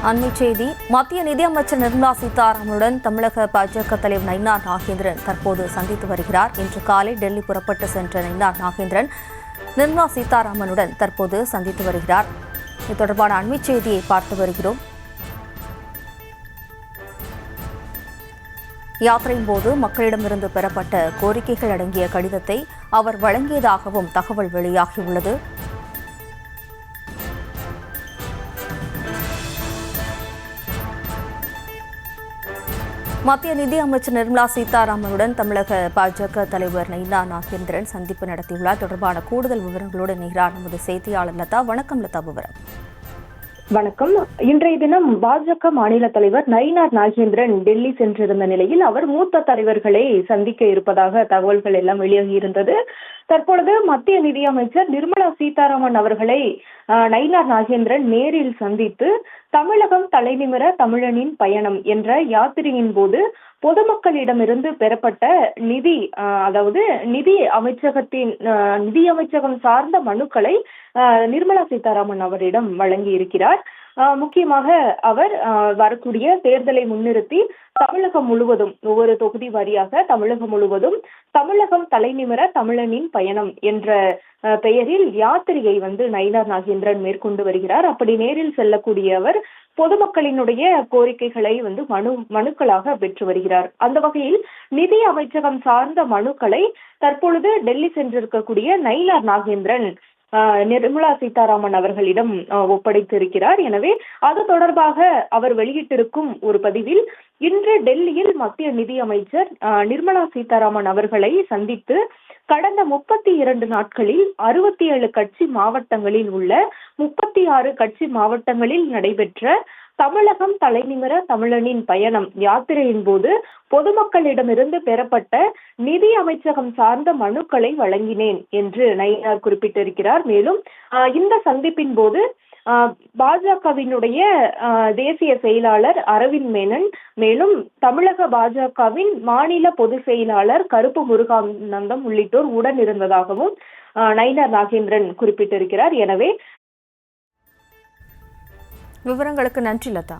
அண்மை செய்தி. மத்திய நிதியமைச்சர் நிர்மலா சீதாராமனுடன் தமிழக பாஜக தலைவர் நயினார் நாகேந்திரன் தற்போது சந்தித்து வருகிறார். இன்று காலை டெல்லி புறப்பட்டு சென்ற நயினார் நாகேந்திரன் நிர்மலா சீதாராமனுடன் தற்போது சந்தித்து வருகிறார். இது தொடர்பான அண்மை செய்தியை பார்த்து வருகிறோம். யாத்திரையின் போது மக்களிடமிருந்து பெறப்பட்ட கோரிக்கைகள் அடங்கிய கடிதத்தை அவர் வழங்கியதாகவும் தகவல் வெளியாகியுள்ளது. மத்திய நிதியமைச்சர் நிர்மலா சீதாராமனுடன் தமிழக பாஜக தலைவர் நயினார் நாகேந்திரன் சந்திப்பு நடத்தியுள்ளார். தொடர்பான கூடுதல் விவரங்களோடு இணைகிறார் நமது செய்தியாளர் லதா. வணக்கம் லதா. விவரம். வணக்கம். இன்றைய தினம் பாஜக மாநில தலைவர் நயினார் நாகேந்திரன் டெல்லி சென்றிருந்த நிலையில் அவர் மூத்த தலைவர்களை சந்திக்க இருப்பதாக தகவல்கள் எல்லாம் வெளியாகி இருந்தது. தற்பொழுது மத்திய நிதியமைச்சர் நிர்மலா சீதாராமன் அவர்களை நயினார் நாகேந்திரன் நேரில் சந்தித்து தமிழகம் தலைநிமிர தமிழனின் பயணம் என்ற யாத்திரையின் போது பொதுமக்களிடமிருந்து பெறப்பட்ட நிதி அமைச்சகம் சார்ந்த மனுக்களை நிர்மலா சீதாராமன் அவரிடம் வழங்கி இருக்கிறார். முக்கியமாக அவர் வரக்கூடிய தேர்தலை முன்னிறுத்தி தமிழகம் முழுவதும் ஒவ்வொரு தொகுதி வாரியாக தமிழகம் முழுவதும் தமிழகம் தலைநிமிர தமிழனின் பயணம் என்ற பெயரில் யாத்திரையை நயினார் நாகேந்திரன் மேற்கொண்டு வருகிறார். அப்படி நேரில் செல்லக்கூடிய அவர் பொதுமக்களினுடைய கோரிக்கைகளை மனுக்களாக பெற்று வருகிறார். அந்த வகையில் நிதி அமைச்சகம் சார்ந்த மனுக்களை தற்பொழுது டெல்லி சென்றிருக்கக்கூடிய நயினார் நாகேந்திரன் நிர்மலா சீதாராமன் அவர்களிடம் ஒப்படைத்திருக்கிறார். எனவே அது தொடர்பாக அவர் வெளியிட்டிருக்கும் ஒரு பதிவில், இன்று டெல்லியில் மத்திய நிதி அமைச்சர் நிர்மலா சீதாராமன் அவர்களை சந்தித்து கடந்த 32 நாட்களில் 67 கட்சி மாவட்டங்களில் உள்ள 36 கட்சி மாவட்டங்களில் நடைபெற்ற தமிழகம் தலைநிமிர தமிழனின் பயணம் யாத்திரையின் போது பொதுமக்களிடமிருந்து பெறப்பட்ட நிதி அமைச்சகம் சார்ந்த மனுக்களை வழங்கினேன் என்று நயினார் குறிப்பிட்டிருக்கிறார். மேலும் இந்த சந்திப்பின் போது பாஜகவினுடைய தேசிய செயலாளர் அரவிந்த் மேனன், மேலும் தமிழக பாஜகவின் மாநில பொதுச் செயலாளர் கருப்பு முருகானந்தம் உள்ளிட்டோர் உடன் இருந்ததாகவும் நயினார் நாகேந்திரன் குறிப்பிட்டிருக்கிறார். எனவே விவரங்களுக்கு நன்றி லதா.